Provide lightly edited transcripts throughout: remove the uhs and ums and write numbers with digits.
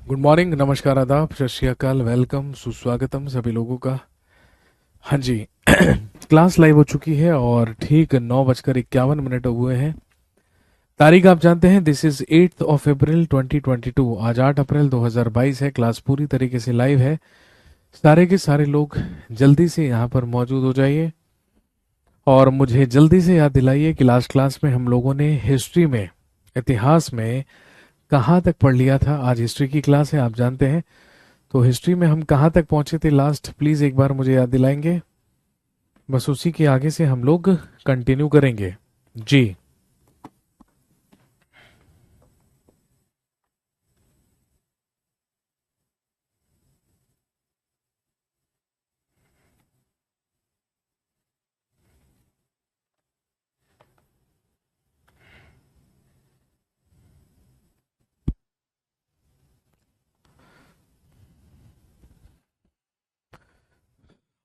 Good morning, नमस्कार, आदाब, सत श्री अकाल, वेलकम, सुस्वागतम सभी लोगों का। हाँ जी। क्लास लाइव हो चुकी है और ठीक 9:51 हुए हैं। तारीख आप जानते हैं, दिस इज 8 अप्रैल 2022। आज 8 अप्रैल 2022 है। क्लास पूरी तरीके से लाइव है। सारे के सारे लोग जल्दी से यहाँ पर मौजूद हो जाइए और मुझे जल्दी से याद दिलाइए कि लास्ट क्लास में हम लोगों ने हिस्ट्री में, इतिहास में कहाँ तक पढ़ लिया था। आज हिस्ट्री की क्लास है, आप जानते हैं। तो हिस्ट्री में हम कहाँ तक पहुंचे थे लास्ट, प्लीज एक बार मुझे याद दिलाएंगे। बस उसी के आगे से हम लोग कंटिन्यू करेंगे जी।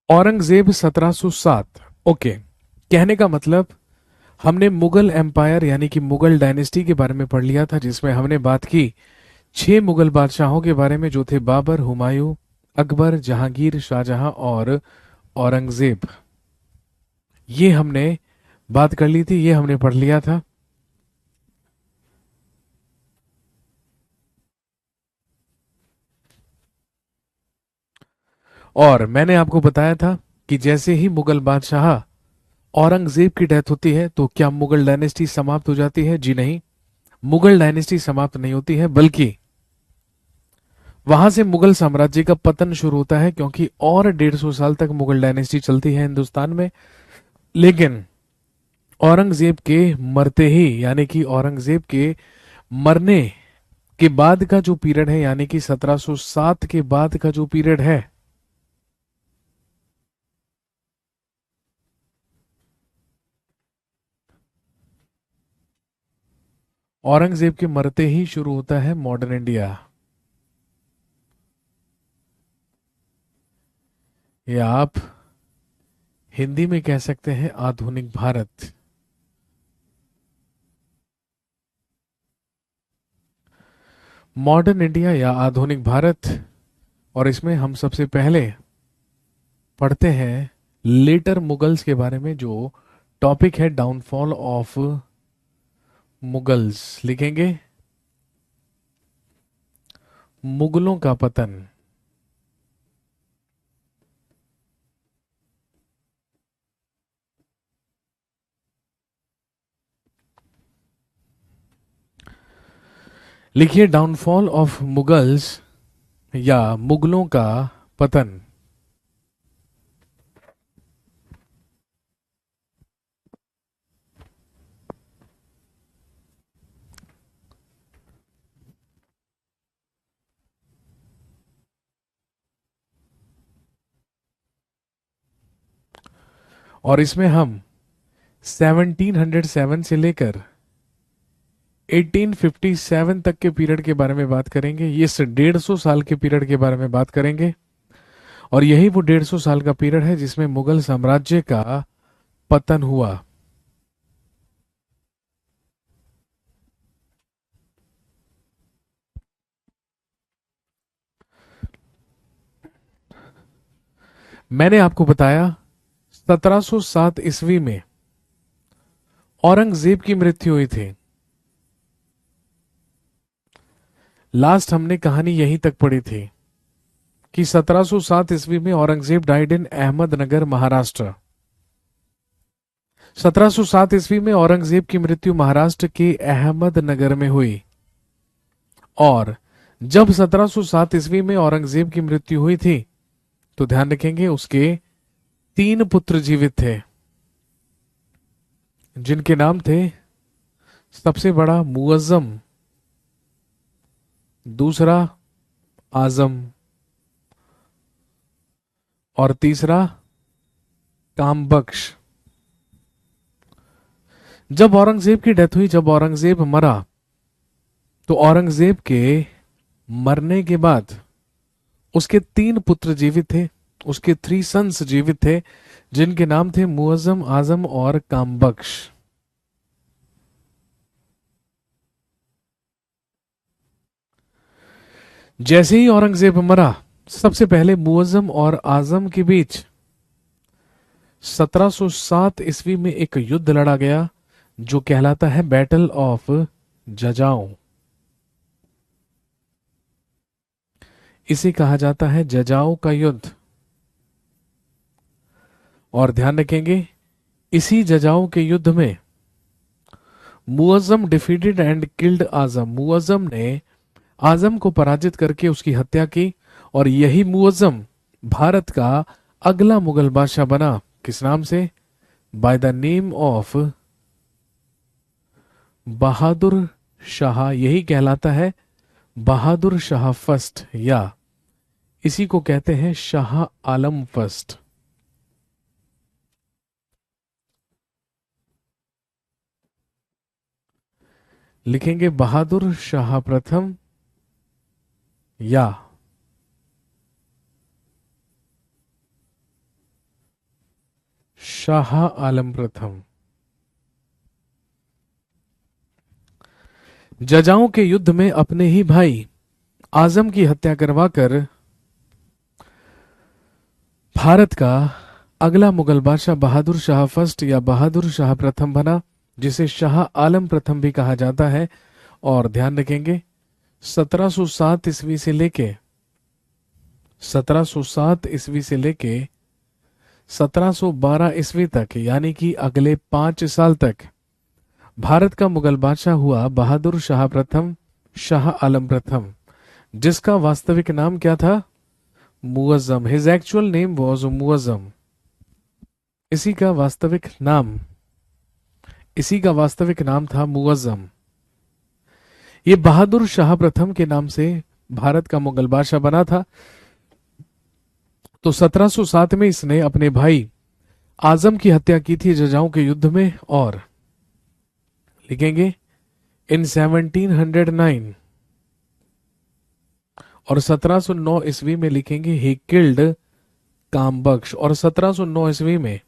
औरंगजेब 1707। ओके, कहने का मतलब हमने मुगल एम्पायर यानी कि मुगल डायनेस्टी के बारे में पढ़ लिया था, जिसमें हमने बात की 6 मुगल बादशाहों के बारे में, जो थे बाबर, हुमायूं, अकबर, जहांगीर, शाहजहां और औरंगजेब। ये हमने बात कर ली थी, ये हमने पढ़ लिया था। और मैंने आपको बताया था कि जैसे ही मुगल बादशाह औरंगजेब की डेथ होती है तो क्या मुगल डायनेस्टी समाप्त हो जाती है? जी नहीं, मुगल डायनेस्टी समाप्त नहीं होती है, बल्कि वहां से मुगल साम्राज्य का पतन शुरू होता है, क्योंकि और 150 साल तक मुगल डायनेस्टी चलती है हिंदुस्तान में। लेकिन औरंगजेब के मरते ही, यानी कि औरंगजेब के मरने के बाद का जो पीरियड है, यानी कि 1707 के बाद का जो पीरियड है, औरंगजेब के मरते ही शुरू होता है मॉडर्न इंडिया, या आप हिंदी में कह सकते हैं आधुनिक भारत। मॉडर्न इंडिया या आधुनिक भारत। और इसमें हम सबसे पहले पढ़ते हैं लेटर मुगल्स के बारे में, जो टॉपिक है डाउनफॉल ऑफ मुगल्स। लिखेंगे मुगलों का पतन। लिखिए डाउनफॉल ऑफ मुगल्स या मुगलों का पतन। और इसमें हम 1707 से लेकर 1857 तक के पीरियड के बारे में बात करेंगे। ये 150 साल के पीरियड के बारे में बात करेंगे। और यही वो 150 साल का पीरियड है जिसमें मुगल साम्राज्य का पतन हुआ। मैंने आपको बताया 1707 ईस्वी में औरंगजेब की मृत्यु हुई थी। लास्ट हमने कहानी यहीं तक पढ़ी थी कि 1707 ईस्वी में औरंगजेब डाइड इन अहमदनगर, महाराष्ट्र। 1707 ईस्वी में औरंगजेब की मृत्यु महाराष्ट्र के अहमदनगर में हुई। और जब 1707 ईस्वी में औरंगजेब की मृत्यु हुई थी, तो ध्यान रखेंगे उसके 3 पुत्र जीवित थे, जिनके नाम थे सबसे बड़ा मुअज्जम, दूसरा आजम और तीसरा कामबख्श। जब औरंगजेब की डेथ हुई, जब औरंगजेब मरा, तो औरंगजेब के मरने के बाद उसके 3 पुत्र जीवित थे, उसके 3 सन्स जीवित थे, जिनके नाम थे मुअज्जम, आजम और कामबख्श। जैसे ही औरंगजेब मरा, सबसे पहले मुअज्जम और आजम के बीच 1707 ईस्वी में एक युद्ध लड़ा गया जो कहलाता है बैटल ऑफ जजाओ। इसे कहा जाता है जजाओ का युद्ध। और ध्यान रखेंगे, इसी जजाओ के युद्ध में मुअज्जम डिफीटेड एंड किल्ड आजम। मुअज्जम ने आजम को पराजित करके उसकी हत्या की, और यही मुअज्जम भारत का अगला मुगल बादशाह बना। किस नाम से? By the name of Bahadur Shah. यही कहलाता है बहादुर शाह फर्स्ट, या इसी को कहते हैं शाह आलम फर्स्ट। लिखेंगे बहादुर शाह प्रथम या शाह आलम प्रथम। जजाओं के युद्ध में अपने ही भाई आजम की हत्या करवाकर भारत का अगला मुगल बादशाह बहादुर शाह फर्स्ट या बहादुर शाह प्रथम बना, जिसे शाह आलम प्रथम भी कहा जाता है। और ध्यान रखेंगे 1707 ईस्वी से लेके 1707 ईस्वी से लेके 1712 ईस्वी तक, यानी कि अगले 5 साल तक भारत का मुगल बादशाह हुआ बहादुर शाह प्रथम, शाह आलम प्रथम, जिसका वास्तविक नाम क्या था? Muazzam. His actual name was Muazzam. इसी का वास्तविक नाम था मुअज्जम। ये बहादुर शाह प्रथम के नाम से भारत का मुगल बादशाह बना था। तो 1707 में इसने अपने भाई आजम की हत्या की थी जजाओं के युद्ध में। और लिखेंगे इन 1709, और 1709 ईस्वी में लिखेंगे ही किल्ड कामबख्श। और 1709 ईस्वी में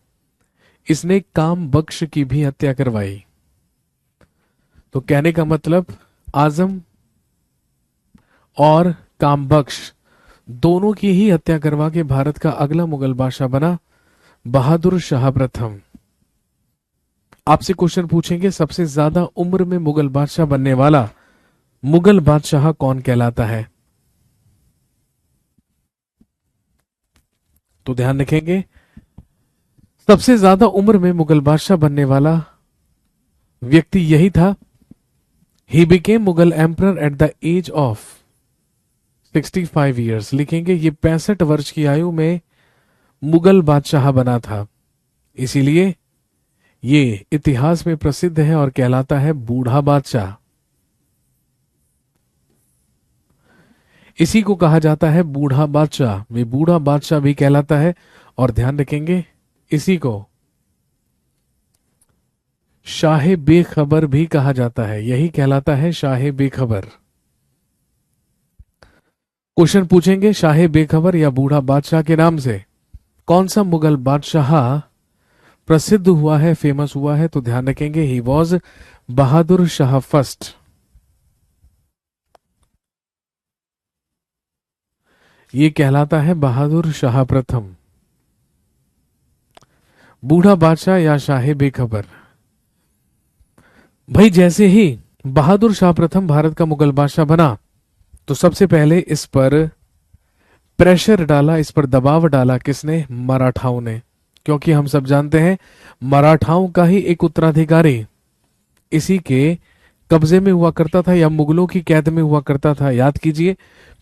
इसने कामबख्श की भी हत्या करवाई। तो कहने का मतलब आजम और कामबख्श दोनों की ही हत्या करवा के भारत का अगला मुगल बादशाह बना बहादुर शाह प्रथम। आपसे क्वेश्चन पूछेंगे, सबसे ज्यादा उम्र में मुगल बादशाह बनने वाला मुगल बादशाह कौन कहलाता है? तो ध्यान रखेंगे, सबसे ज्यादा उम्र में मुगल बादशाह बनने वाला व्यक्ति यही था। He became Mughal emperor at the age of 65 years. लिखेंगे ये 65 वर्ष की आयु में मुगल बादशाह बना था, इसीलिए ये इतिहास में प्रसिद्ध है और कहलाता है बूढ़ा बादशाह। इसी को कहा जाता है बूढ़ा बादशाह। वे बूढ़ा बादशाह भी कहलाता है। और ध्यान रखेंगे, इसी को शाह बेखबर भी कहा जाता है। यही कहलाता है शाह बेखबर। क्वेश्चन पूछेंगे, शाह बेखबर या बूढ़ा बादशाह के नाम से कौन सा मुगल बादशाह प्रसिद्ध हुआ है, फेमस हुआ है? तो ध्यान रखेंगे he was Bahadur Shah first. ये कहलाता है बहादुर शाह प्रथम। बूढ़ा बादशाह या शाह बेखबर। भाई जैसे ही बहादुर शाह प्रथम भारत का मुगल बादशाह बना, तो सबसे पहले इस पर प्रेशर डाला, इस पर दबाव डाला किसने? मराठाओं ने। क्योंकि हम सब जानते हैं मराठाओं का ही एक उत्तराधिकारी इसी के कब्जे में हुआ करता था या मुगलों की कैद में हुआ करता था। याद कीजिए,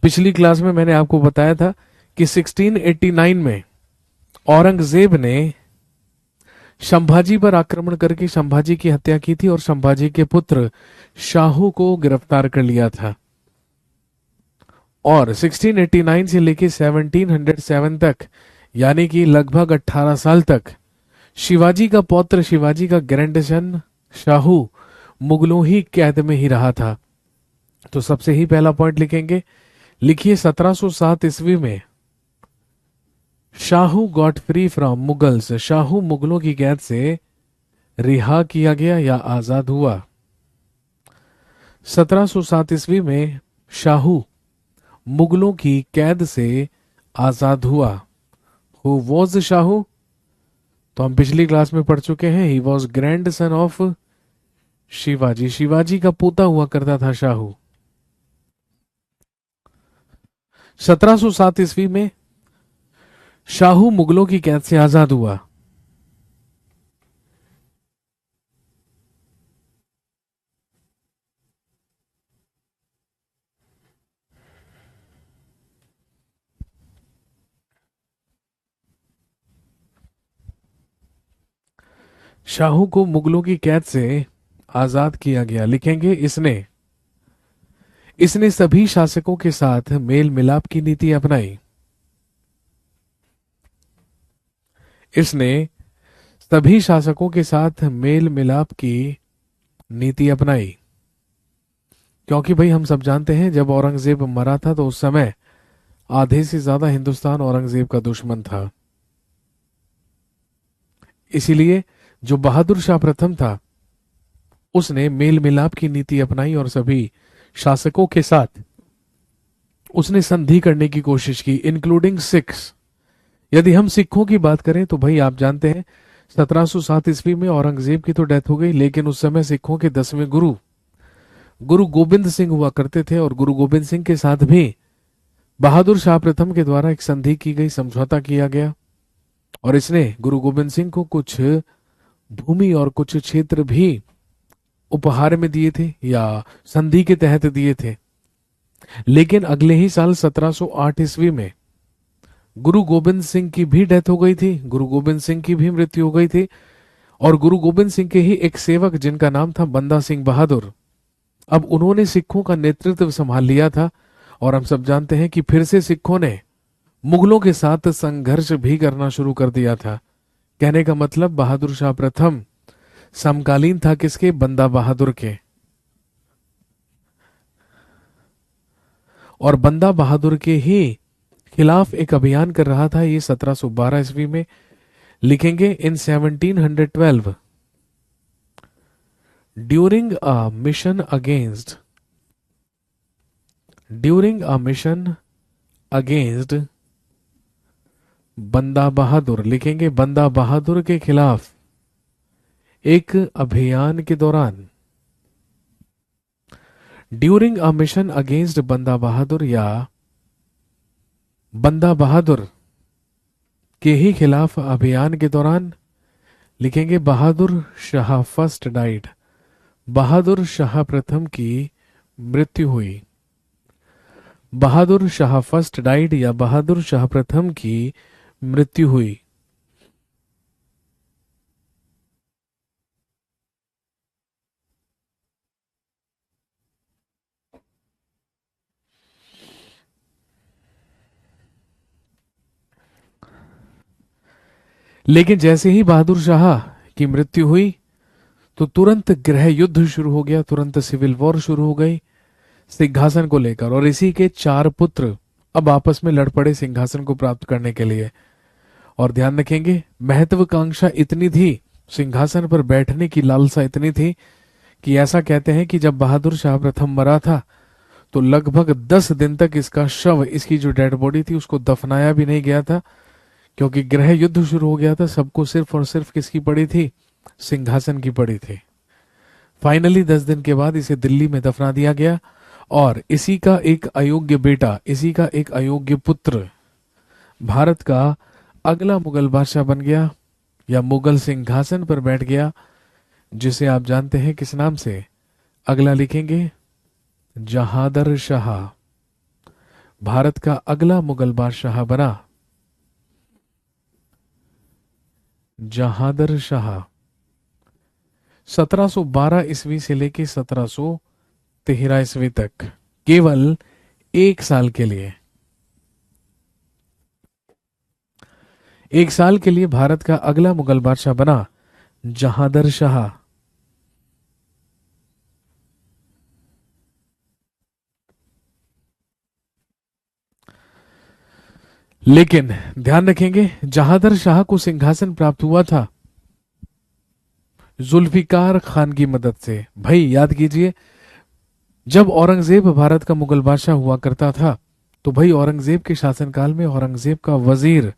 पिछली क्लास में मैंने आपको बताया था कि 1689 में औरंगजेब ने संभाजी पर आक्रमण करके संभाजी की हत्या की थी और संभाजी के पुत्र शाहू को गिरफ्तार कर लिया था। और 1689 से लेकर 1707 तक, यानी कि लगभग 18 साल तक शिवाजी का पौत्र, शिवाजी का ग्रैंडसन शाहू मुगलों ही कैद में ही रहा था। तो सबसे ही पहला पॉइंट लिखेंगे, लिखिए 1707 ईस्वी में Shahu got free from Mughals. Shahu मुगलों की कैद से रिहा किया गया या आजाद हुआ। 1707 ईस्वी में शाहू मुगलों की कैद से आजाद हुआ। Who was Shahu? तो हम पिछली क्लास में पढ़ चुके हैं, he was grand son of Shivaji. Shivaji का पोता हुआ करता था शाहू। 1707 ईस्वी में शाहू मुगलों की कैद से आजाद हुआ। शाहू को मुगलों की कैद से आजाद किया गया। लिखेंगे इसने इसने सभी शासकों के साथ मेल मिलाप की नीति अपनाई। इसने सभी शासकों के साथ मेल मिलाप की नीति अपनाई। क्योंकि भाई हम सब जानते हैं जब औरंगजेब मरा था तो उस समय आधे से ज्यादा हिंदुस्तान औरंगजेब का दुश्मन था। इसीलिए जो बहादुर शाह प्रथम था उसने मेल मिलाप की नीति अपनाई और सभी शासकों के साथ उसने संधि करने की कोशिश की, इंक्लूडिंग सिख्स। यदि हम सिखों की बात करें तो भाई आप जानते हैं 1707 ईस्वी में औरंगजेब की तो डेथ हो गई, लेकिन उस समय सिखों के 10वें गुरु गुरु गोविंद सिंह हुआ करते थे और गुरु गोविंद सिंह के साथ भी बहादुर शाह प्रथम के द्वारा एक संधि की गई, समझौता किया गया और इसने गुरु गोविंद सिंह को कुछ भूमि और कुछ क्षेत्र भी उपहार में दिए थे या संधि के तहत दिए थे। लेकिन अगले ही साल 1708 ईस्वी में गुरु गोविंद सिंह की भी डेथ हो गई थी, गुरु गोविंद सिंह की भी मृत्यु हो गई थी और गुरु गोविंद सिंह के ही एक सेवक जिनका नाम था बंदा सिंह बहादुर, अब उन्होंने सिखों का नेतृत्व संभाल लिया था। और हम सब जानते हैं कि फिर से सिखों ने मुगलों के साथ संघर्ष भी करना शुरू कर दिया था। कहने का मतलब बहादुर शाह प्रथम समकालीन था किसके? बंदा बहादुर के। और बंदा बहादुर के ही खिलाफ एक अभियान कर रहा था ये 1712 ईस्वी में। लिखेंगे इन 1712 ड्यूरिंग अ मिशन अगेंस्ट बंदा बहादुर। लिखेंगे बंदा बहादुर के खिलाफ एक अभियान के दौरान, ड्यूरिंग अ मिशन अगेंस्ट बंदा बहादुर या बंदा बहादुर के ही खिलाफ अभियान के दौरान, लिखेंगे बहादुर शाह फर्स्ट डाइड। बहादुर शाह प्रथम की मृत्यु हुई। बहादुर शाह फर्स्ट डाइड या बहादुर शाह प्रथम की मृत्यु हुई। लेकिन जैसे ही बहादुर शाह की मृत्यु हुई तो तुरंत गृह युद्ध शुरू हो गया, तुरंत सिविल वॉर शुरू हो गई सिंहासन को लेकर और इसी के 4 पुत्र अब आपस में लड़ पड़े सिंहासन को प्राप्त करने के लिए। और ध्यान रखेंगे महत्वाकांक्षा इतनी थी, सिंहासन पर बैठने की लालसा इतनी थी कि ऐसा कहते हैं कि जब बहादुर शाह प्रथम मरा था तो लगभग 10 दिन तक इसका शव, इसकी जो डेड बॉडी थी उसको दफनाया भी नहीं गया था, क्योंकि गृह युद्ध शुरू हो गया था। सबको सिर्फ और सिर्फ किसकी पड़ी थी? सिंहासन की पड़ी थी। फाइनली 10 दिन के बाद इसे दिल्ली में दफना दिया गया और इसी का एक अयोग्य बेटा, इसी का एक अयोग्य पुत्र भारत का अगला मुगल बादशाह बन गया या मुगल सिंहासन पर बैठ गया, जिसे आप जानते हैं किस नाम से? अगला लिखेंगे जहादर शाह। भारत का अगला मुगल बादशाह बना जहादर शाह। 1712 ईस्वी से लेकर 1713 ईस्वी तक केवल 1 साल के लिए, 1 साल के लिए भारत का अगला मुगल बादशाह बना जहादर शाह। लेकिन ध्यान रखेंगे जहादर शाह को सिंहासन प्राप्त हुआ था जुल्फिकार खान की मदद से। भाई याद कीजिए, जब औरंगजेब भारत का मुगल बादशाह हुआ करता था तो भाई औरंगजेब के शासनकाल में औरंगजेब का वजीर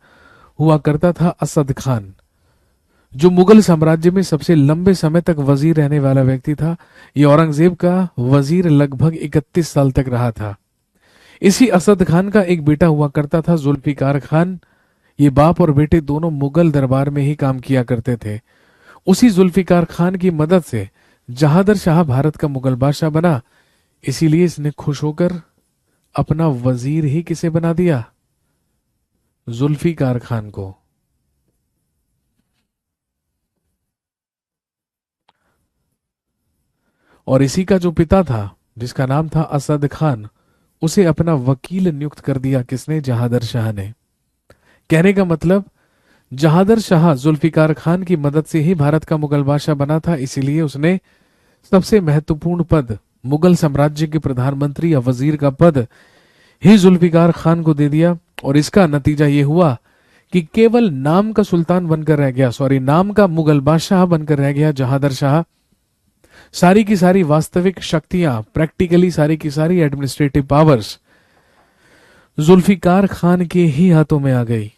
हुआ करता था असद खान, जो मुगल साम्राज्य में सबसे लंबे समय तक वजीर रहने वाला व्यक्ति था। ये औरंगजेब का वजीर लगभग 31 साल तक रहा था। इसी असद खान का एक बेटा हुआ करता था जुल्फिकार खान। ये बाप और बेटे दोनों मुगल दरबार में ही काम किया करते थे। उसी जुल्फिकार खान की मदद से जहादर शाह भारत का मुगल बादशाह बना। इसीलिए इसने खुश होकर अपना वजीर ही किसे बना दिया? जुल्फिकार खान को। और इसी का जो पिता था, जिसका नाम था असद खान, उसे अपना वकील नियुक्त कर दिया। किसने? जहादर शाह ने। कहने का मतलब, जहादर शाह जुल्फिकार खान की मदद से ही भारत का मुगल बादशाह बना था। इसीलिए उसने सबसे महत्वपूर्ण पद, मुगल साम्राज्य के प्रधानमंत्री या वजीर का पद ही जुल्फिकार खान को दे दिया। और इसका नतीजा ये हुआ कि केवल नाम का सुल्तान बनकर रह गया, नाम का मुगल बादशाह बनकर रह गया जहादर शाह। सारी की सारी वास्तविक शक्तियां, प्रैक्टिकली सारी की सारी एडमिनिस्ट्रेटिव पावर्स जुल्फिकार खान के ही हाथों में आ गई।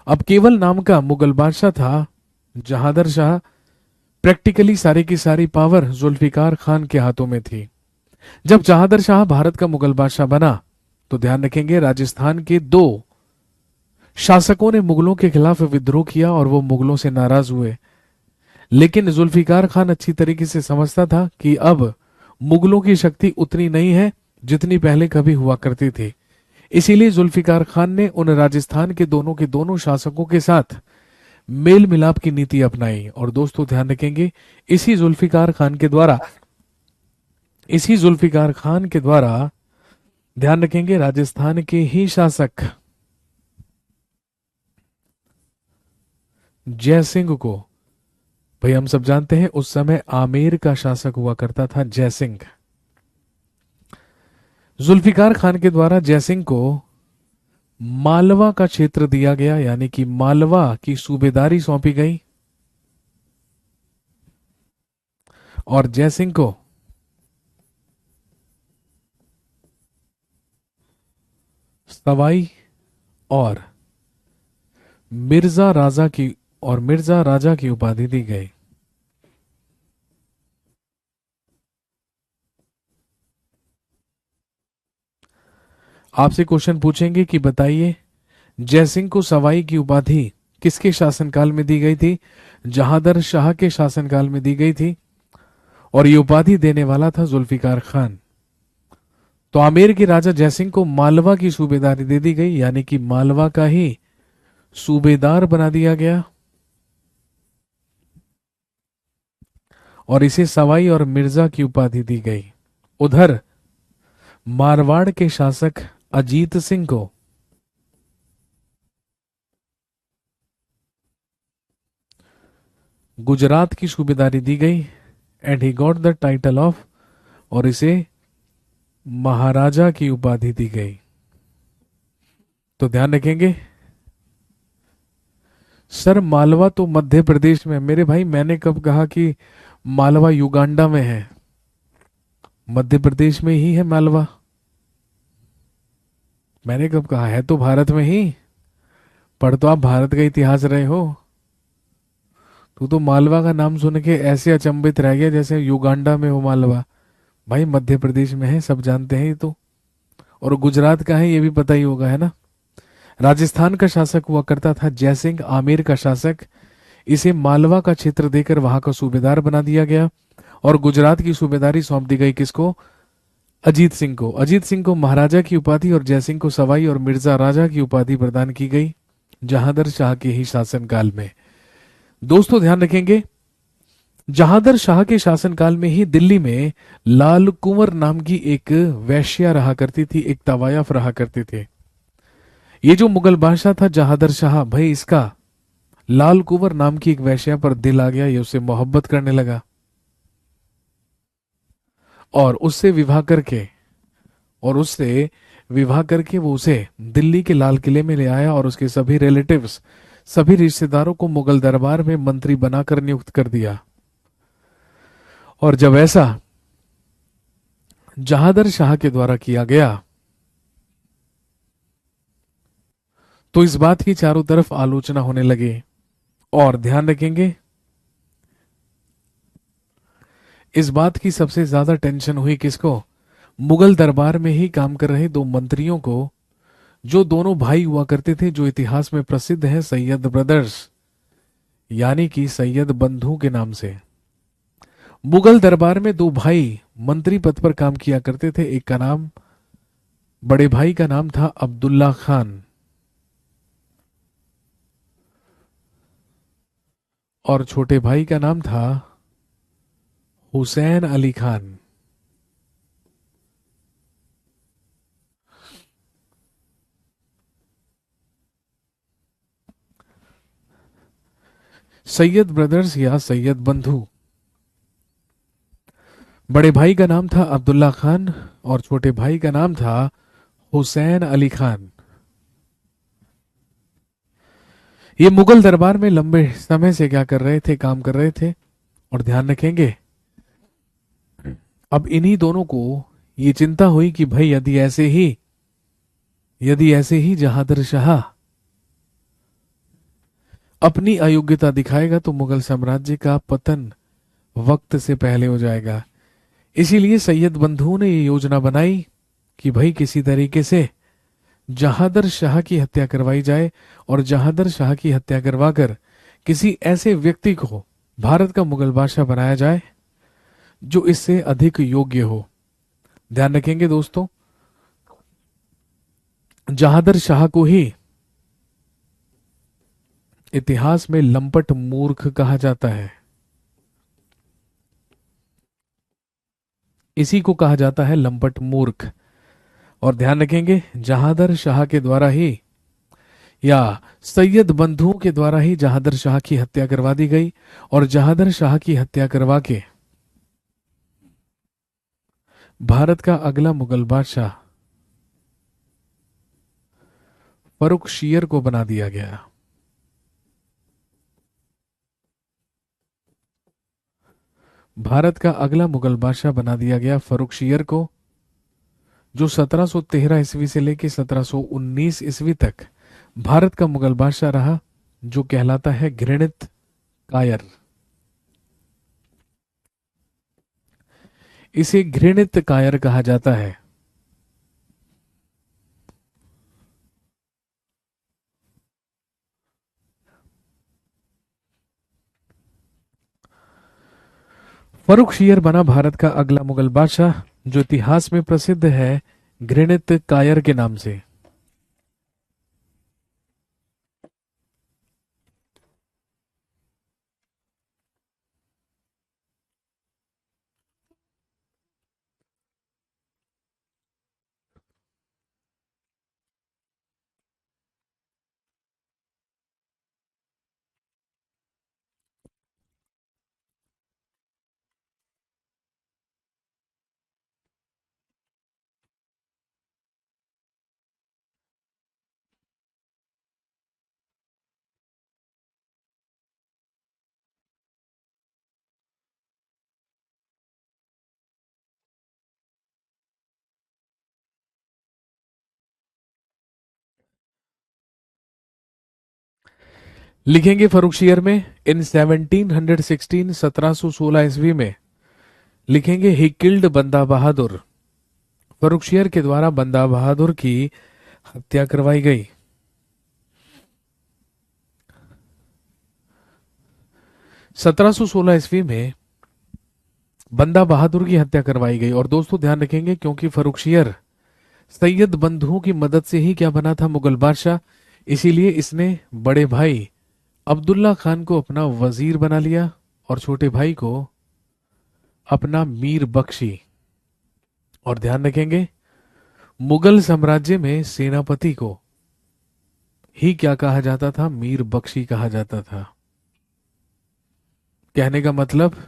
अब केवल नाम का मुगल बादशाह था जहादर शाह, प्रैक्टिकली सारी की सारी पावर जुल्फिकार खान के हाथों में थी। जब जहादर शाह भारत का मुगल बादशाह बना, तो ध्यान रखेंगे, राजस्थान के 2 शासकों ने मुगलों के खिलाफ विद्रोह किया और वो मुगलों से नाराज हुए। लेकिन जुल्फिकार खान अच्छी तरीके से समझता था कि अब मुगलों की शक्ति उतनी नहीं है जितनी पहले कभी हुआ करती थी। इसीलिए जुल्फिकार खान ने उन राजस्थान के दोनों शासकों के साथ मेल मिलाप की नीति अपनाई। और दोस्तों ध्यान रखेंगे, इसी जुल्फिकार खान के द्वारा ध्यान रखेंगे, राजस्थान के ही शासक जयसिंह को, भाई हम सब जानते हैं उस समय आमेर का शासक हुआ करता था जयसिंह। जुल्फिकार खान के द्वारा जयसिंह को मालवा का क्षेत्र दिया गया, यानी कि मालवा की सूबेदारी सौंपी गई। और जयसिंह को सवाई और मिर्जा राजा की उपाधि दी गई। आपसे क्वेश्चन पूछेंगे कि बताइए, जयसिंह को सवाई की उपाधि किसके शासनकाल में दी गई थी? जहादर शाह के शासनकाल में दी गई थी। और ये उपाधि देने वाला था जुल्फिकार खान। तो आमेर के राजा जयसिंह को मालवा की सूबेदारी दे दी गई, यानी कि मालवा का ही सूबेदार बना दिया गया। और इसे सवाई और मिर्जा की उपाधि दी गई। उधर मारवाड़ के शासक अजीत सिंह को गुजरात की सूबेदारी दी गई, and he got the title of, और इसे महाराजा की उपाधि दी गई। तो ध्यान रखेंगे, सर मालवा तो मध्य प्रदेश में। मेरे भाई मैंने कब कहा कि मालवा युगांडा में है? मध्य प्रदेश में ही है मालवा। मैंने कब कहा? है तो भारत में ही। पढ़ तो आप भारत का इतिहास रहे हो। तू तो मालवा का नाम सुन के ऐसे अचंभित रह गया जैसे युगांडा में हो मालवा। भाई मध्य प्रदेश में है, सब जानते हैं ये तो। और गुजरात का है ये भी पता ही होगा, है ना। राजस्थान का शासक हुआ करता था जयसिंह, आमेर का शासक। इसे मालवा का क्षेत्र देकर वहां का सूबेदार बना दिया गया। और गुजरात की सूबेदारी सौंप दी गई किसको? अजीत सिंह को। अजीत सिंह को महाराजा की उपाधि और जयसिंह को सवाई और मिर्जा राजा की उपाधि प्रदान की गई जहादर शाह के ही शासनकाल में। दोस्तों ध्यान रखेंगे, जहादर शाह के शासनकाल में ही दिल्ली में लाल कुंवर नाम की एक वैश्या रहा करती थी, एक तवायफ रहा करते थे। ये जो मुगल बादशाह था जहादर शाह, भाई इसका लाल कुंवर नाम की एक वैश्या पर दिल आ गया। ये उससे मोहब्बत करने लगा और उससे विवाह करके वो उसे दिल्ली के लाल किले में ले आया और उसके सभी रिलेटिव्स, सभी रिश्तेदारों को मुगल दरबार में मंत्री बनाकर नियुक्त कर दिया। और जब ऐसा जहादर शाह के द्वारा किया गया तो इस बात की चारों तरफ आलोचना होने लगी। और ध्यान रखेंगे, इस बात की सबसे ज्यादा टेंशन हुई किसको? मुगल दरबार में ही काम कर रहे दो मंत्रियों को, जो दोनों भाई हुआ करते थे, जो इतिहास में प्रसिद्ध है सैयद ब्रदर्स, यानी कि सैयद बंधु के नाम से। मुगल दरबार में दो भाई मंत्री पद पर काम किया करते थे। एक का नाम, बड़े भाई का नाम था अब्दुल्ला खान और छोटे भाई का नाम था हुसैन अली खान। सैयद ब्रदर्स या सैयद बंधु। बड़े भाई का नाम था अब्दुल्ला खान और छोटे भाई का नाम था हुसैन अली खान। ये मुगल दरबार में लंबे समय से क्या कर रहे थे? काम कर रहे थे। और ध्यान रखेंगे, अब इन्हीं दोनों को ये चिंता हुई कि भाई यदि ऐसे ही जहादर शाह अपनी अयोग्यता दिखाएगा तो मुगल साम्राज्य का पतन वक्त से पहले हो जाएगा। इसीलिए सैयद बंधु ने ये योजना बनाई कि भाई किसी तरीके से जहादर शाह की हत्या करवाई जाए और जहादर शाह की हत्या करवाकर किसी ऐसे व्यक्ति को भारत का मुगल बादशाह बनाया जाए जो इससे अधिक योग्य हो। ध्यान रखेंगे दोस्तों, जहादर शाह को ही इतिहास में लंपट मूर्ख कहा जाता है। इसी को कहा जाता है लंपट मूर्ख। और ध्यान रखेंगे, जहादर शाह के द्वारा ही या सैयद बंधुओं के द्वारा ही जहादर शाह की हत्या करवा दी गई। और जहादर शाह की हत्या करवा के भारत का अगला मुगल बादशाह फर्रुखशियर को बना दिया गया। भारत का अगला मुगल बादशाह बना दिया गया फर्रुखशियर को, जो 1713 ईस्वी से लेकर 1719 ईस्वी तक भारत का मुगल बादशाह रहा, जो कहलाता है घृणित कायर। इसे घृणित कायर कहा जाता है। फर्रुखशियर बना भारत का अगला मुगल बादशाह, जो इतिहास में प्रसिद्ध है घृणित कायर के नाम से। लिखेंगे फर्रुखशियर में इन 1716 1716 ईस्वी में लिखेंगे ही किल्ड बंदा बहादुर। फर्रुखशियर के द्वारा बंदा बहादुर की हत्या करवाई गई। 1716 ईस्वी में बंदा बहादुर की हत्या करवाई गई। और दोस्तों ध्यान रखेंगे, क्योंकि फर्रुखशियर सैयद बंधुओं की मदद से ही क्या बना था? मुगल बादशाह। इसीलिए इसने बड़े भाई अब्दुल्ला खान को अपना वजीर बना लिया और छोटे भाई को अपना मीर बख्शी। और ध्यान रखेंगे, मुगल साम्राज्य में सेनापति को ही क्या कहा जाता था? मीर बख्शी कहा जाता था। कहने का मतलब,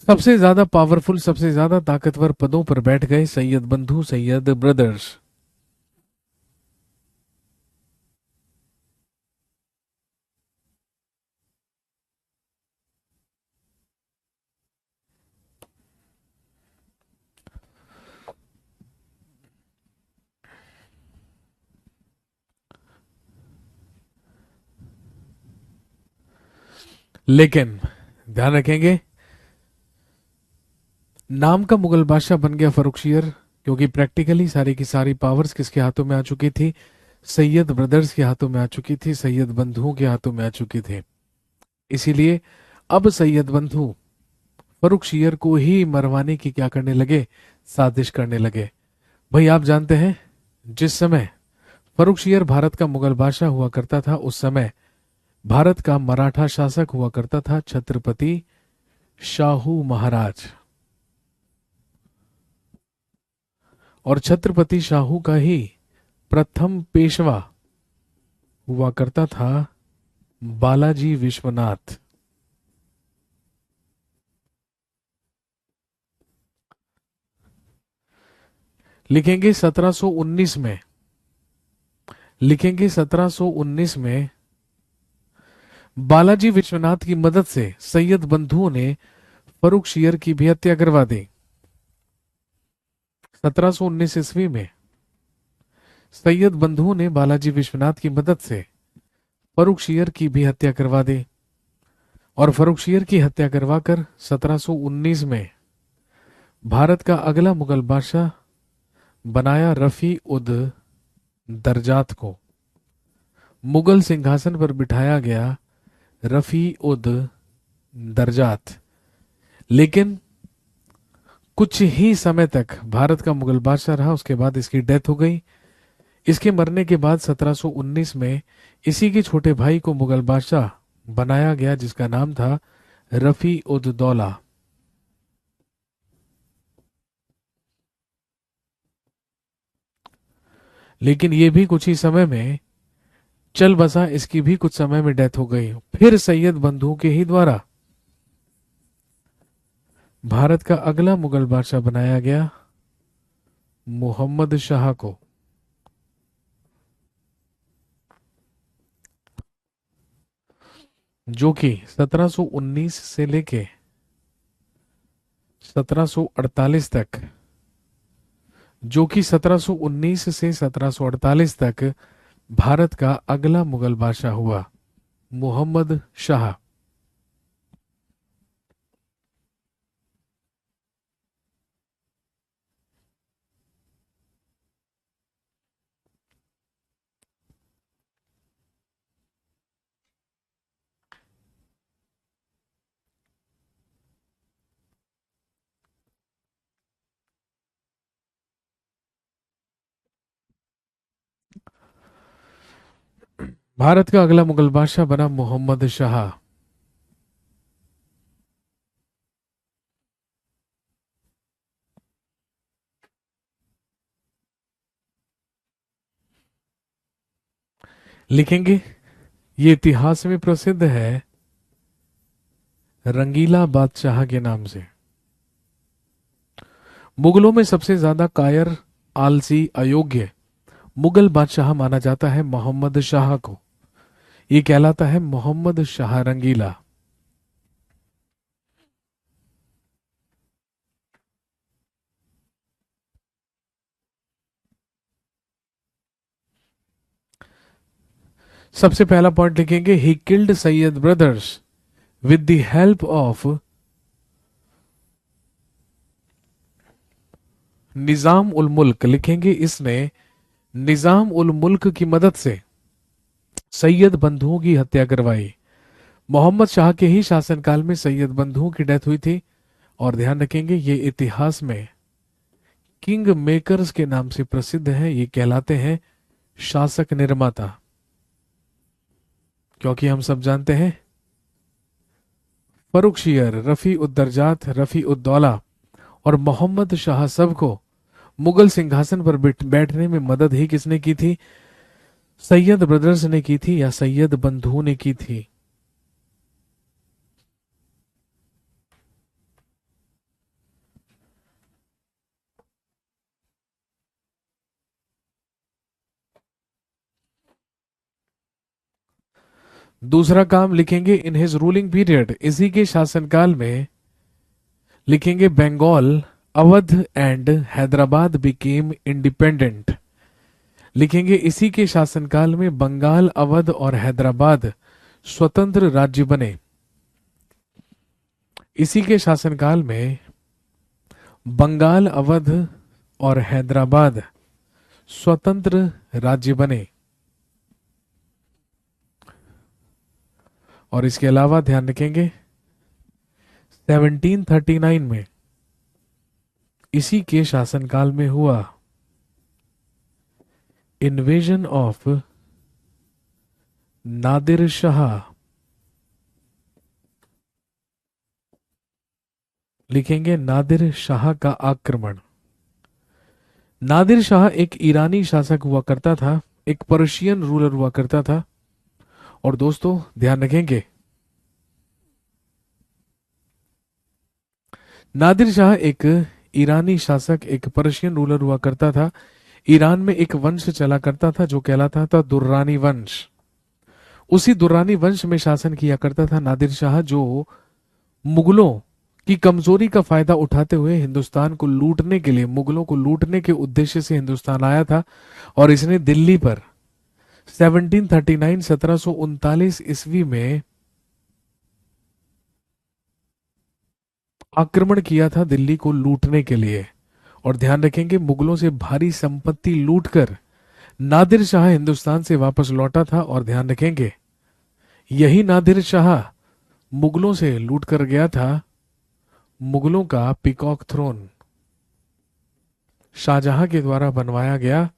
सबसे ज्यादा पावरफुल, सबसे ज्यादा ताकतवर पदों पर बैठ गए सैयद बंधु, सैयद ब्रदर्स। लेकिन ध्यान रखेंगे, नाम का मुगल बादशाह बन गया फर्रुखशियर, क्योंकि प्रैक्टिकली सारी की सारी पावर्स किसके हाथों में आ चुकी थी? सैयद ब्रदर्स के हाथों में आ चुकी थी, सैयद बंधुओं के हाथों में आ चुकी थी। इसीलिए अब सैयद बंधु फर्रुखशियर को ही मरवाने की क्या करने लगे? साजिश करने लगे। भाई आप जानते हैं, जिस समय फर्रुखशियर भारत का मुगल बादशाह हुआ करता था, उस समय भारत का मराठा शासक हुआ करता था छत्रपति शाहू महाराज। और छत्रपति शाहू का ही प्रथम पेशवा हुआ करता था बालाजी विश्वनाथ। लिखेंगे 1719 में, लिखेंगे 1719 में बालाजी विश्वनाथ की मदद से सैयद बंधुओं ने फर्रुखशियर की भी हत्या करवा दी। 1719 ईस्वी में सैयद बंधुओं ने बालाजी विश्वनाथ की मदद से फर्रुखशियर की भी हत्या करवा दी। और फर्रुखशियर की हत्या करवाकर 1719 में भारत का अगला मुगल बादशाह बनाया रफी उद दरजात को। मुगल सिंहासन पर बिठाया गया रफी उद दरजात। लेकिन कुछ ही समय तक भारत का मुगल बादशाह रहा, उसके बाद इसकी डेथ हो गई। इसके मरने के बाद 1719 में इसी के छोटे भाई को मुगल बादशाह बनाया गया, जिसका नाम था रफी उद दौला। लेकिन ये भी कुछ ही समय में चल बसा, इसकी भी कुछ समय में डेथ हो गई। फिर सैयद बंधुओं के ही द्वारा भारत का अगला मुगल बादशाह बनाया गया मोहम्मद शाह को। जो कि 1719 से लेके 1748 तक, जो कि 1719 से 1748 तक भारत का अगला मुगल बादशाह हुआ, मोहम्मद शाह। भारत का अगला मुगल बादशाह बना मोहम्मद शाह। लिखेंगे, ये इतिहास में प्रसिद्ध है रंगीला बादशाह के नाम से। मुगलों में सबसे ज्यादा कायर, आलसी, अयोग्य मुगल बादशाह माना जाता है मोहम्मद शाह को। ये कहलाता है मोहम्मद शाह रंगीला। सबसे पहला पॉइंट लिखेंगे, he killed Sayyid brothers with the help of Nizam ul Mulk. लिखेंगे, इसने निजाम उल मुल्क की मदद से सैयद बंधुओं की हत्या करवाई। मोहम्मद शाह के ही शासनकाल में सैयद बंधुओं की डेथ हुई थी। और ध्यान रखेंगे, ये इतिहास में किंग मेकर्स के नाम से प्रसिद्ध है। ये कहलाते हैं शासक निर्माता, क्योंकि हम सब जानते हैं फर्रुखशियर, रफी उद दरजात, रफी उद दौला और मोहम्मद शाह सबको मुगल सिंहासन पर बैठने में मदद ही किसने की थी? सैयद ब्रदर्स ने की थी, या सैयद बंधुओं ने की थी। दूसरा काम लिखेंगे, इन हिज रूलिंग पीरियड, इसी के शासनकाल में लिखेंगे, Bengal, Awadh and Hyderabad became independent. लिखेंगे, इसी के शासनकाल में बंगाल, अवध और हैदराबाद स्वतंत्र राज्य बने। इसी के शासनकाल में बंगाल, अवध और हैदराबाद स्वतंत्र राज्य बने। और इसके अलावा ध्यान रखेंगे 1739 में इसी के शासनकाल में हुआ इन्वेजन ऑफ नादिर शाह। लिखेंगे नादिर शाह का आक्रमण। नादिर शाह एक ईरानी शासक हुआ करता था, एक पर्शियन रूलर हुआ करता था। और दोस्तों ध्यान रखेंगे, नादिर शाह एक ईरानी शासक, एक पर्शियन रूलर हुआ करता था। ईरान में एक वंश चला करता था जो कहलाता था दुर्रानी वंश। उसी दुर्रानी वंश में शासन किया करता था नादिर शाह, जो मुगलों की कमजोरी का फायदा उठाते हुए हिंदुस्तान को लूटने के लिए, मुगलों को लूटने के उद्देश्य से हिंदुस्तान आया था। और इसने दिल्ली पर 1739 1739 ईस्वी में आक्रमण किया था दिल्ली को लूटने के लिए। और ध्यान रखेंगे, मुगलों से भारी संपत्ति लूटकर नादिर शाह हिंदुस्तान से वापस लौटा था। और ध्यान रखेंगे, यही नादिर शाह मुगलों से लूट कर गया था मुगलों का पीकॉक थ्रोन, शाहजहां के द्वारा बनवाया गया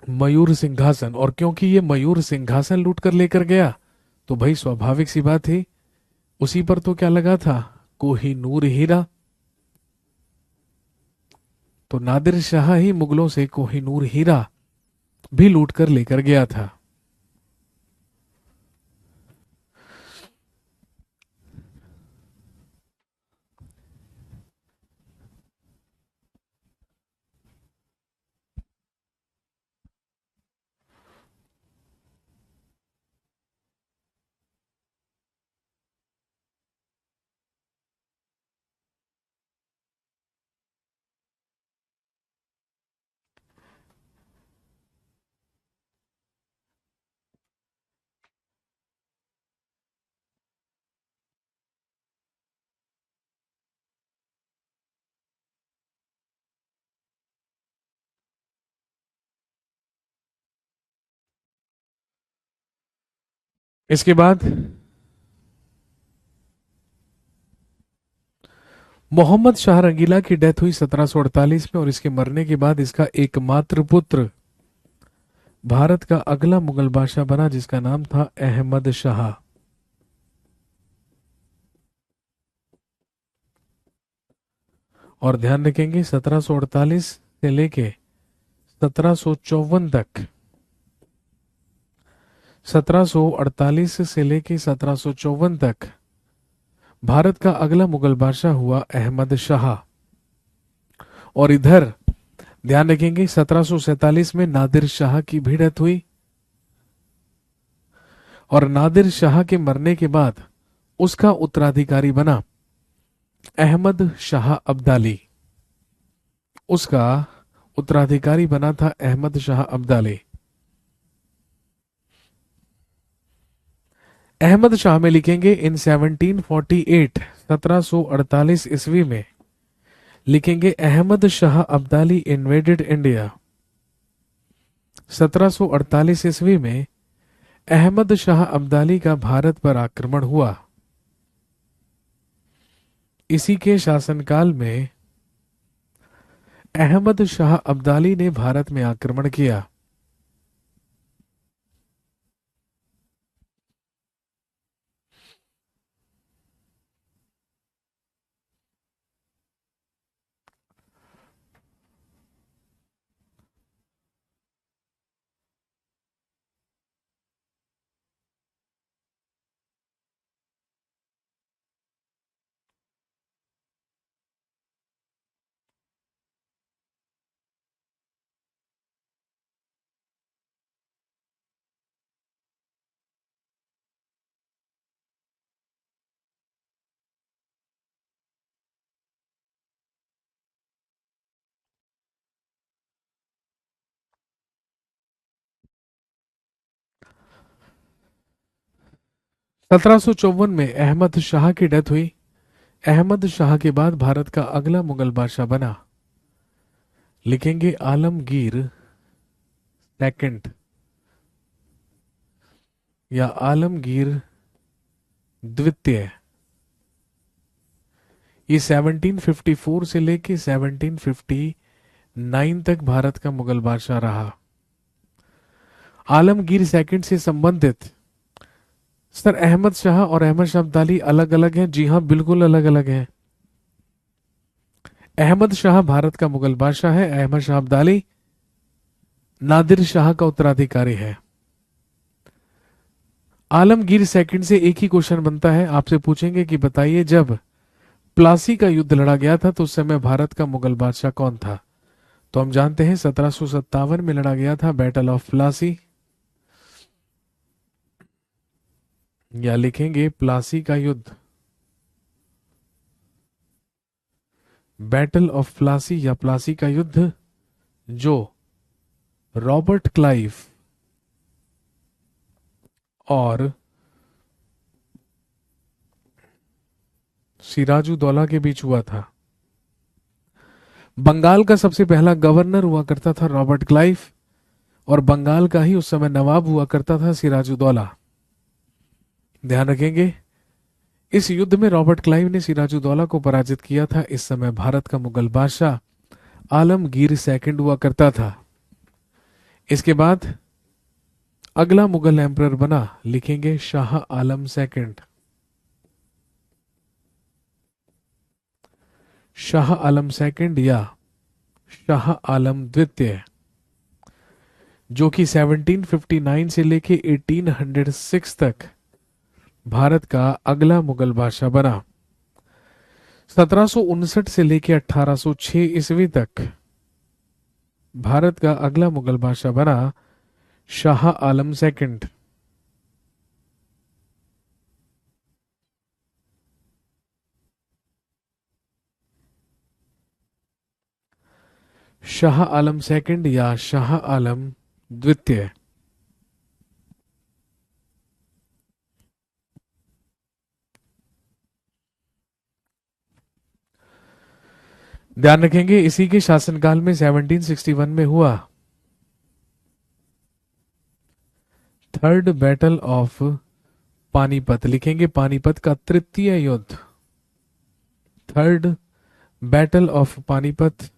मयूर सिंहासन। और क्योंकि ये मयूर सिंहासन लूट कर लेकर गया, तो भाई स्वाभाविक सी बात थी, उसी पर तो क्या लगा था, कोहिनूर हीरा। तो नादिर शाह ही मुगलों से कोहिनूर हीरा भी लूट कर लेकर गया था। इसके बाद मोहम्मद शाह रंगीला की डेथ हुई 1748 में। और इसके मरने के बाद इसका एकमात्र पुत्र भारत का अगला मुगल बादशाह बना, जिसका नाम था अहमद शाह। और ध्यान रखेंगे 1748 से लेके 1754 तक, 1748 से लेके 1754 तक भारत का अगला मुगल बादशाह हुआ अहमद शाह। और इधर ध्यान रखेंगे 1747 में नादिर शाह की भी डेथ हुई। और नादिर शाह के मरने के बाद उसका उत्तराधिकारी बना अहमद शाह अब्दाली। उसका उत्तराधिकारी बना था अहमद शाह अब्दाली। अहमद शाह में लिखेंगे इन 1748 1748 ईस्वी में लिखेंगे अहमद शाह अब्दाली इन्वेडेड इंडिया। 1748 ईस्वी में अहमद शाह अब्दाली का भारत पर आक्रमण हुआ। इसी के शासनकाल में अहमद शाह अब्दाली ने भारत में आक्रमण किया। 1754 में अहमद शाह की डेथ हुई। अहमद शाह के बाद भारत का अगला मुगल बादशाह बना, लिखेंगे आलमगीर सेकंड या आलमगीर द्वितीय। ये 1754 से लेके 1759 तक भारत का मुगल बादशाह रहा। आलमगीर सेकंड से संबंधित सर अहमद शाह और अहमद शाह अब्दाली अलग अलग हैं? जी हाँ, बिल्कुल अलग अलग हैं। अहमद शाह भारत का मुगल बादशाह है, अहमद शाह अब्दाली नादिर शाह का उत्तराधिकारी है। आलमगीर सेकंड से एक ही क्वेश्चन बनता है, आपसे पूछेंगे कि बताइए जब प्लासी का युद्ध लड़ा गया था तो उस समय भारत का मुगल बादशाह कौन था? तो हम जानते हैं 1757 में लड़ा गया था बैटल ऑफ प्लासी, या लिखेंगे प्लासी का युद्ध, बैटल ऑफ प्लासी या प्लासी का युद्ध, जो रॉबर्ट क्लाइव और सिराजुद्दौला के बीच हुआ था। बंगाल का सबसे पहला गवर्नर हुआ करता था रॉबर्ट क्लाइव, और बंगाल का ही उस समय नवाब हुआ करता था सिराजुद्दौला। ध्यान रखेंगे, इस युद्ध में रॉबर्ट क्लाइव ने सिराजुद्दौला को पराजित किया था। इस समय भारत का मुगल बादशाह आलमगीर सेकंड हुआ करता था। इसके बाद अगला मुगल एम्परर बना, लिखेंगे शाह आलम सेकंड। शाह आलम सेकंड या शाह आलम द्वितीय, जो कि 1759 से लेके 1806 तक भारत का अगला मुगल बादशाह बना। 1759 से लेके 1806 ईस्वी तक भारत का अगला मुगल बादशाह बना शाह आलम सेकंड। शाह आलम सेकंड या शाह आलम द्वितीय। ध्यान रखेंगे, इसी के शासनकाल में 1761 में हुआ थर्ड बैटल ऑफ पानीपत, लिखेंगे पानीपत का तृतीय युद्ध, थर्ड बैटल ऑफ पानीपत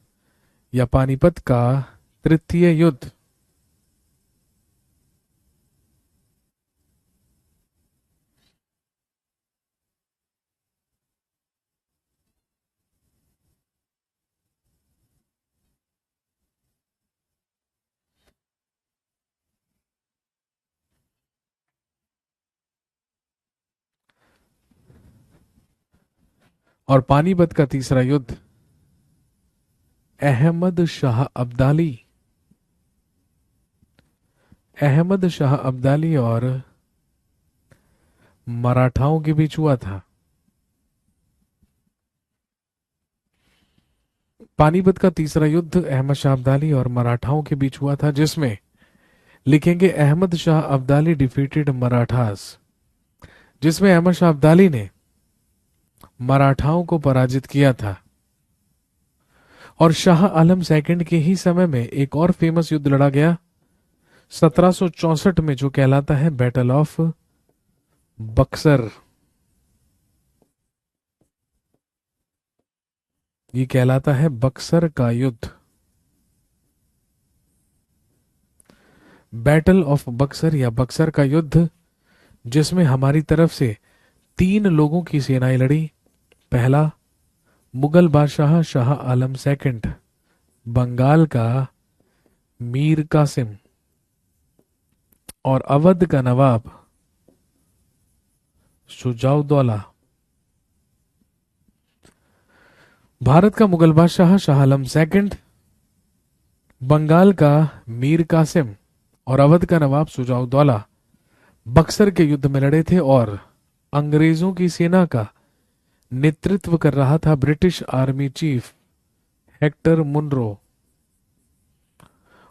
या पानीपत का तृतीय युद्ध। और पानीपत का तीसरा युद्ध अहमद शाह अब्दाली, अहमद शाह अब्दाली और मराठाओं के बीच हुआ था। पानीपत का तीसरा युद्ध अहमद शाह अब्दाली और मराठाओं के बीच हुआ था, जिसमें लिखेंगे अहमद शाह अब्दाली डिफीटेड मराठास, जिसमें अहमद शाह अब्दाली ने मराठाओं को पराजित किया था। और शाह आलम सेकंड के ही समय में एक और फेमस युद्ध लड़ा गया 1764 में, जो कहलाता है बैटल ऑफ बक्सर। ये कहलाता है बक्सर का युद्ध, बैटल ऑफ बक्सर या बक्सर का युद्ध, जिसमें हमारी तरफ से 3 लोगों की सेनाएं लड़ी। पहला मुगल बादशाह शाह आलम सेकंड, बंगाल का मीर कासिम, और अवध का नवाब शुजाउद्दौला। भारत का मुगल बादशाह शाह आलम सेकंड, बंगाल का मीर कासिम और अवध का नवाब शुजाउद्दौला बक्सर के युद्ध में लड़े थे, और अंग्रेजों की सेना का नेतृत्व कर रहा था British army chief Hector Munro.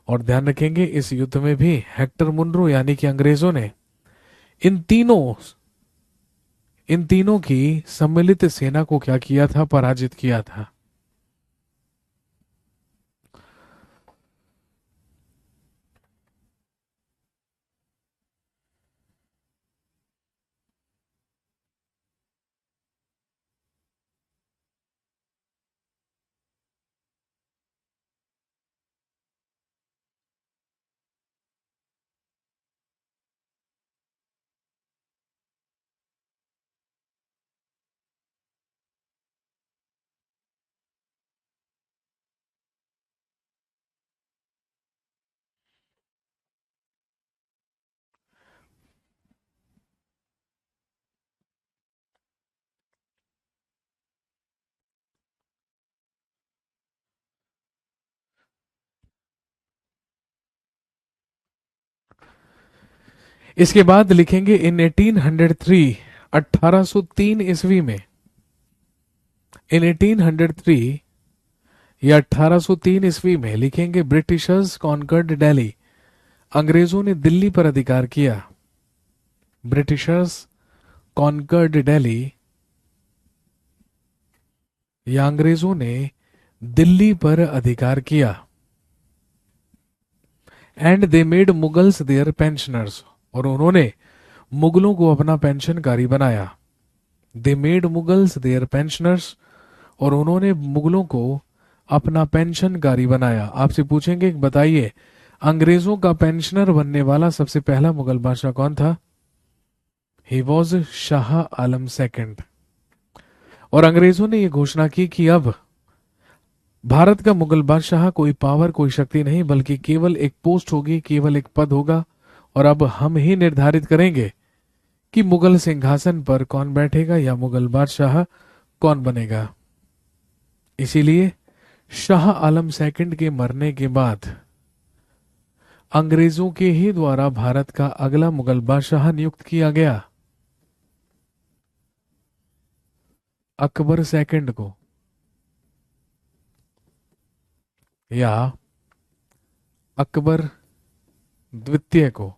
और ध्यान रखेंगे, इस युद्ध में भी हेक्टर मुनरो यानी कि अंग्रेजों ने इन तीनों इन तीनों की सम्मिलित सेना को क्या किया था? पराजित किया था। इसके बाद लिखेंगे इन 1803, 1803 ईस्वी में, इन 1803 या 1803 ईस्वी में लिखेंगे ब्रिटिशर्स कॉन्कर्ड दिल्ली, अंग्रेजों ने दिल्ली पर अधिकार किया। ब्रिटिशर्स कॉन्कर्ड दिल्ली या अंग्रेजों ने दिल्ली पर अधिकार किया। And they made Mughals their pensioners, और उन्होंने मुगलों को अपना पेंशनकारी बनाया। They made Mughals their pensioners, और उन्होंने मुगलों को अपना पेंशनकारी बनाया। आपसे पूछेंगे कि बताइए अंग्रेजों का पेंशनर बनने वाला सबसे पहला मुगल बादशाह कौन था? He was Shah Alam second. और अंग्रेजों ने यह घोषणा की कि अब भारत का मुगल बादशाह कोई पावर, कोई शक्ति नहीं, बल्कि केवल एक पोस्ट होगी, केवल एक पद होगा, और अब हम ही निर्धारित करेंगे कि मुगल सिंहासन पर कौन बैठेगा या मुगल बादशाह कौन बनेगा। इसीलिए शाह आलम सेकंड के मरने के बाद अंग्रेजों के ही द्वारा भारत का अगला मुगल बादशाह नियुक्त किया गया, अकबर सेकंड को, या अकबर द्वितीय को।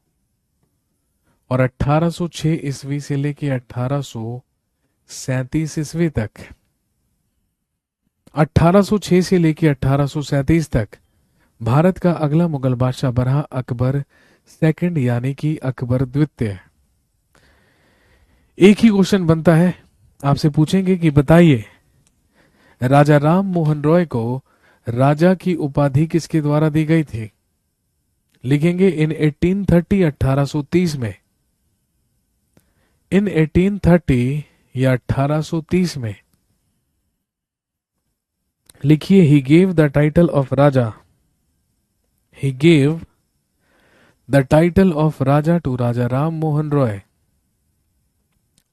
और 1806 ईस्वी से लेकर 1837 ईस्वी तक, 1806 से लेकर 1837 तक भारत का अगला मुगल बादशाह बना अकबर सेकंड, यानी कि अकबर द्वितीय। एक ही क्वेश्चन बनता है, आपसे पूछेंगे कि बताइए राजा राम मोहन रॉय को राजा की उपाधि किसके द्वारा दी गई थी? लिखेंगे इन 1830, 1830 में, इन 1830 या 1830 में लिखिए he gave the title of Raja, he gave the title of Raja to Raja Ram Mohan Roy.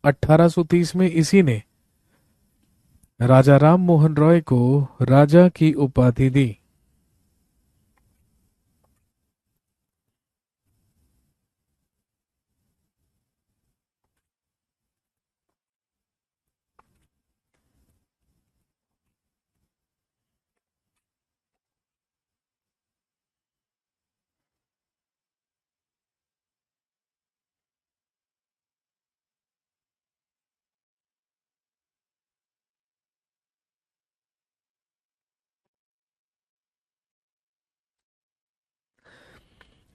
1830 में इसी ने राजा राम मोहन रॉय को राजा की उपाधि दी।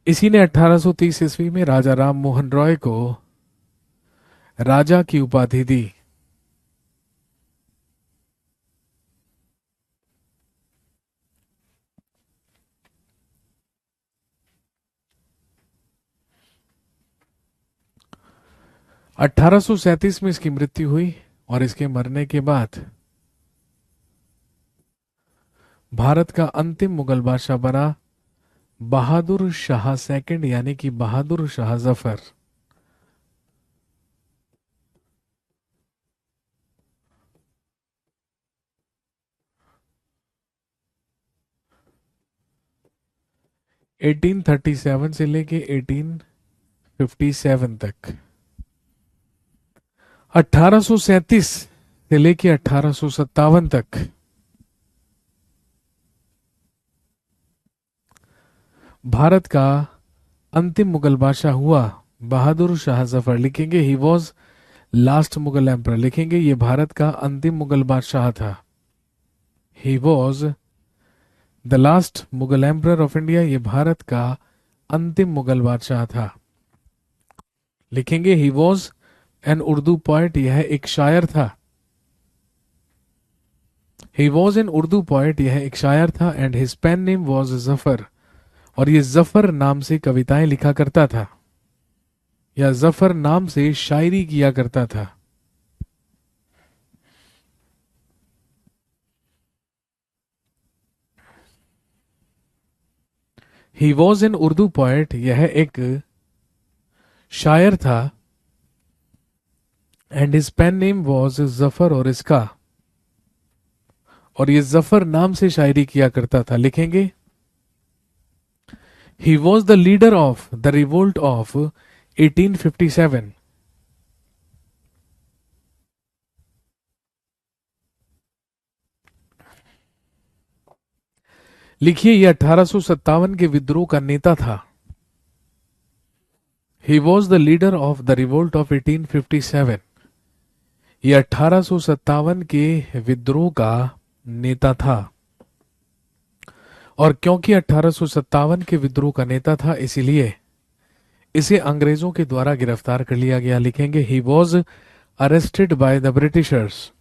इसी ने 1830 ईस्वी में राजा राम मोहन रॉय को राजा की उपाधि दी। अठारह में इसकी मृत्यु हुई, और इसके मरने के बाद भारत का अंतिम मुगल बादशाह बना बहादुर शाह सेकंड, यानी कि बहादुर शाह जफर। एटीन 37 से लेके 1857 तक, 1837 से लेके 1857 तक भारत का अंतिम मुगल बादशाह हुआ बहादुर शाह जफर। लिखेंगे he was last Mughal emperor लिखेंगे, ये भारत का अंतिम मुगल बादशाह था। He was the last Mughal emperor of India, ये भारत का अंतिम मुगल बादशाह था। लिखेंगे he was an Urdu poet, यह एक शायर था। He was an Urdu poet, यह एक शायर था। And his pen name was Zafar, और ये जफर नाम से कविताएं लिखा करता था, या जफर नाम से शायरी किया करता था। He was an Urdu poet, यह एक शायर था। And his pen name was Zafar, और ये जफर नाम से शायरी किया करता था। लिखेंगे he was the leader of the revolt of 1857। लिखिए, ये 1857 के विद्रोह का नेता था। He was the leader of the revolt of 1857, ये 1857 के विद्रोह का नेता था। और क्योंकि 1857 के विद्रोह का नेता था, इसीलिए इसे अंग्रेजों के द्वारा गिरफ्तार कर लिया गया। लिखेंगे he was arrested by the Britishers.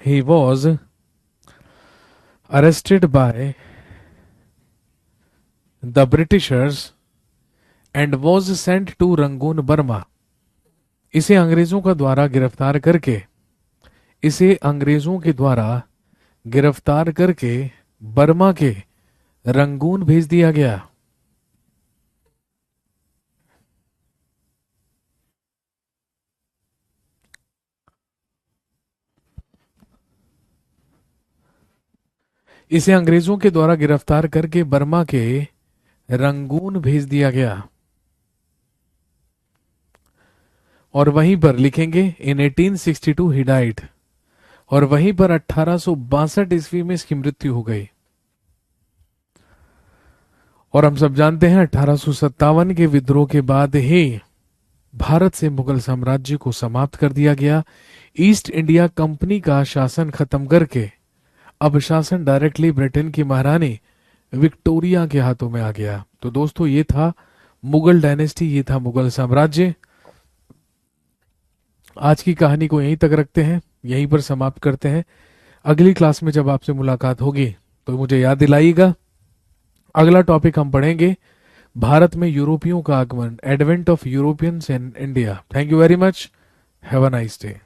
He was arrested by the Britishers and was sent to Rangoon Burma. इसे अंग्रेजों का द्वारा गिरफ्तार करके, इसे अंग्रेजों के द्वारा गिरफ्तार करके बर्मा के रंगून भेज दिया गया। इसे अंग्रेजों के द्वारा गिरफ्तार करके बर्मा के रंगून भेज दिया गया। और वहीं पर लिखेंगे इन 1862 ही डाइड, और वहीं पर 1862 ईस्वी में इसकी मृत्यु हो गई। और हम सब जानते हैं 1857 के विद्रोह के बाद ही भारत से मुगल साम्राज्य को समाप्त कर दिया गया। ईस्ट इंडिया कंपनी का शासन खत्म करके अब शासन डायरेक्टली ब्रिटेन की महारानी विक्टोरिया के हाथों में आ गया। तो दोस्तों, ये था मुगल डायनेस्टी, ये था मुगल साम्राज्य। आज की कहानी को यहीं तक रखते हैं, यहीं पर समाप्त करते हैं। अगली क्लास में जब आपसे मुलाकात होगी तो मुझे याद दिलाइएगा। अगला टॉपिक हम पढ़ेंगे भारत में यूरोपियों का आगमन, advent of Europeans in India. Thank you very much, have a nice day.